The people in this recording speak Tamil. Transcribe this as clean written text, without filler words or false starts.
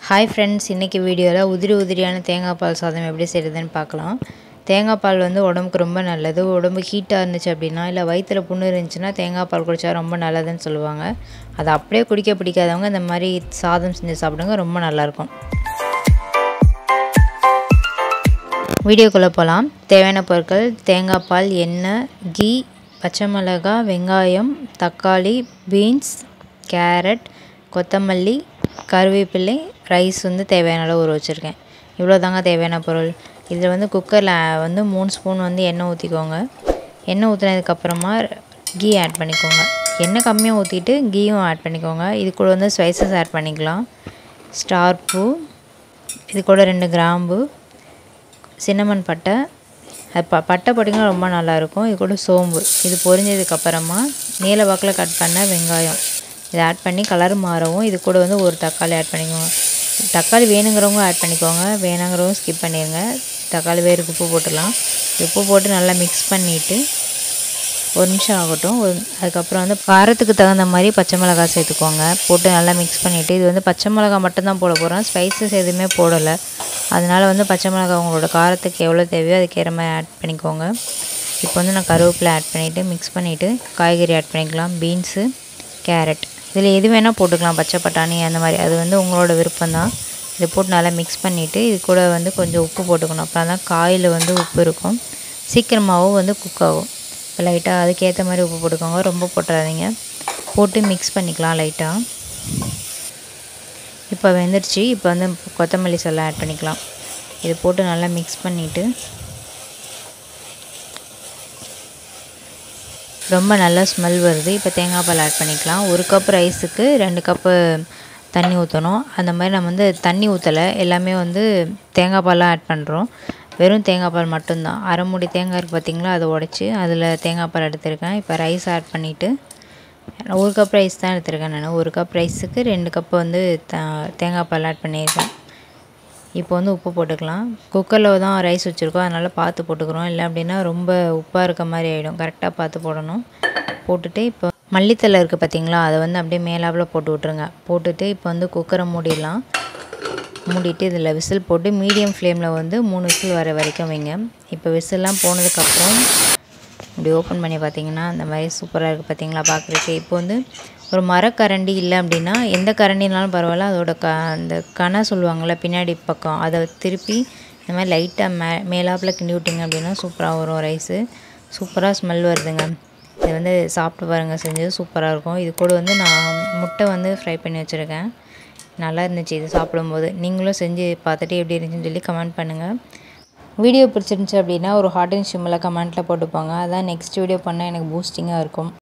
ஹாய் ஃப்ரெண்ட்ஸ், இன்றைக்கி வீடியோவில் உதிரியான தேங்காய் பால் சாதம் எப்படி செய்கிறதுன்னு பார்க்கலாம். தேங்காய் பால் வந்து உடம்புக்கு ரொம்ப நல்லது. உடம்பு ஹீட்டாக இருந்துச்சு அப்படின்னா, இல்லை வயிற்றில் புண்ணு இருந்துச்சுன்னா தேங்காய் பால் குடித்தா ரொம்ப நல்லதுன்னு சொல்லுவாங்க. அதை அப்படியே குடிக்க பிடிக்காதவங்க இந்த மாதிரி சாதம் செஞ்சு சாப்பிடுங்க, ரொம்ப நல்லாயிருக்கும். வீடியோக்குள்ளே போகலாம். தேவையான பொருட்கள்: தேங்காய் பால், எண்ணெய், கீ, பச்சை மிளகாய், வெங்காயம், தக்காளி, பீன்ஸ், கேரட், கொத்தமல்லி, கருவேப்பிலை, ரைஸ் வந்து தேவையான அளவு ஊற வச்சுருக்கேன். இவ்வளோ தாங்க தேவையான பொருள். இதில் வந்து குக்கரில் வந்து 3 ஸ்பூன் வந்து எண்ணெய் ஊற்றிக்கோங்க. எண்ணெய் ஊற்றினதுக்கப்புறமா கீ ஆட் பண்ணிக்கோங்க. எண்ணெய் கம்மியாக ஊற்றிட்டு கீயும் ஆட் பண்ணிக்கோங்க. இது கூட வந்து ஸ்பைசஸ் ஆட் பண்ணிக்கலாம். ஸ்டார் பூ, இது கூட 2 கிராம்பு, சின்னமன் பட்டை, அது பட்டை போட்டிங்கன்னா ரொம்ப நல்லாயிருக்கும். இது கூட சோம்பு. இது பொரிஞ்சதுக்கப்புறமா நீல வாக்கில் கட் பண்ண வெங்காயம் இதை ஆட் பண்ணி கலர் மாறவும் இது கூட வந்து ஒரு தக்காளி ஆட் பண்ணிக்கோங்க. தக்காளி வேணுங்கிறவங்க ஆட் பண்ணிக்கோங்க, வேணாங்கிறவங்க ஸ்கிப் பண்ணிடுங்க. தக்காளி வேருக்கு உப்பு போட்டுடலாம். உப்பு போட்டு நல்லா மிக்ஸ் பண்ணிவிட்டு ஒரு நிமிஷம் ஆகட்டும். அதுக்கப்புறம் வந்து காரத்துக்கு தகுந்த மாதிரி பச்சை மிளகாய் சேர்த்துக்கோங்க. போட்டு நல்லா மிக்ஸ் பண்ணிவிட்டு, இது வந்து பச்சை மிளகாய் மட்டும்தான் போட போகிறோம், ஸ்பைசஸ் எதுவுமே போடலை. அதனால் வந்து பச்சை மிளகாய் உங்களோட காரத்துக்கு எவ்வளோ தேவையோ அதுக்கேற்ற மாதிரி ஆட் பண்ணிக்கோங்க. இப்போ வந்து நான் கருவேப்பிலை ஆட் பண்ணிவிட்டு மிக்ஸ் பண்ணிவிட்டு காய்கறி ஆட் பண்ணிக்கலாம். பீன்ஸு, கேரட், இதில் எது வேணால் போட்டுக்கலாம், பச்சை பட்டாணி அந்த மாதிரி, அது வந்து உங்களோட விருப்பம்தான். இதை போட்டு நல்லா மிக்ஸ் பண்ணிவிட்டு இது கூட வந்து கொஞ்சம் உப்பு போட்டுக்கணும். அப்புறம் தான் காயில் வந்து உப்பு இருக்கும், சீக்கிரமாகவும் வந்து குக் ஆகும். இப்போ லைட்டாக அதுக்கேற்ற மாதிரி உப்பு போட்டுக்கோங்க, ரொம்ப போட்டுறாதீங்க. போட்டு மிக்ஸ் பண்ணிக்கலாம் லைட்டாக. இப்போ வெந்துடுச்சு. இப்போ வந்து கொத்தமல்லி எல்லாம் ஆட் பண்ணிக்கலாம். இது போட்டு நல்லா மிக்ஸ் பண்ணிவிட்டு ரொம்ப நல்லா ஸ்மெல் வருது. இப்போ தேங்காய் பால் ஆட் பண்ணிக்கலாம். 1 கப் ரைஸுக்கு 2 கப்பு தண்ணி ஊற்றணும். அந்த மாதிரி நம்ம வந்து தண்ணி ஊற்றலை, எல்லாமே வந்து தேங்காய் பாலாக ஆட் பண்ணுறோம். வெறும் தேங்காய் பால் மட்டும்தான். அரை மூடி தேங்காய் இருக்குது பார்த்திங்களா, அதை உடச்சி அதில் தேங்காய் பால் எடுத்துருக்கேன். இப்போ ரைஸ் ஆட் பண்ணிவிட்டு 1 கப் ரைஸ் தான் எடுத்துருக்கேன் நான். 1 கப் ரைஸுக்கு 2 கப்பு வந்து தேங்காய் பால் ஆட் பண்ணியிருக்கேன். இப்போ வந்து உப்பு போட்டுக்கலாம். குக்கரில் தான் ரைஸ் வச்சுருக்கோம், அதனால் பார்த்து போட்டுக்கிறோம். இல்லை அப்படின்னா ரொம்ப உப்பாக இருக்க மாதிரி ஆகிடும். கரெக்டாக பார்த்து போடணும். போட்டுட்டு இப்போ மல்லித்தலை இருக்குது பார்த்திங்களா, அதை வந்து அப்படியே மேலாப்பில் போட்டு விட்ருங்க. போட்டுட்டு இப்போ வந்து குக்கரை மூடிடலாம். மூடிட்டு இதில் விசில் போட்டு மீடியம் ஃப்ளேமில் வந்து 3 விசில் வர வரைக்கும் வைங்க. இப்போ விசில்லாம் போனதுக்கப்புறம் இப்படி ஓப்பன் பண்ணி பார்த்திங்கன்னா அந்த மாதிரி சூப்பராக இருக்குது பார்த்திங்களா பார்க்குறதுக்கு. இப்போ வந்து ஒரு மரக்கரண்டி இல்லை அப்படின்னா எந்த கரண்டினாலும் பரவாயில்ல, அதோட அந்த கணை சொல்லுவாங்கள்ல பின்னாடி பக்கம், அதை திருப்பி இந்த மாதிரி லைட்டாக மேலாப்பில் கிண்டி விட்டிங்க அப்படின்னா சூப்பராக வரும் ரைஸு. சூப்பராக ஸ்மெல் வருதுங்க. இது வந்து சாப்பிட்டு பாருங்கள், செஞ்சது சூப்பராக இருக்கும். இது கூட வந்து நான் முட்டை வந்து ஃப்ரை பண்ணி வச்சுருக்கேன், நல்லா இருந்துச்சு இது சாப்பிடும்போது. நீங்களும் செஞ்சு பார்த்துட்டு எப்படி இருந்துச்சுன்னு சொல்லி கமெண்ட் பண்ணுங்கள். வீடியோ பிடிச்சிருந்துச்சி அப்படின்னா ஒரு ஹார்ட் அண்ட் சிம்மில் கமெண்ட்டில் போட்டுப்பாங்க. அதான் நெக்ஸ்ட் வீடியோ பண்ணால் எனக்கு பூஸ்டிங்காக இருக்கும்.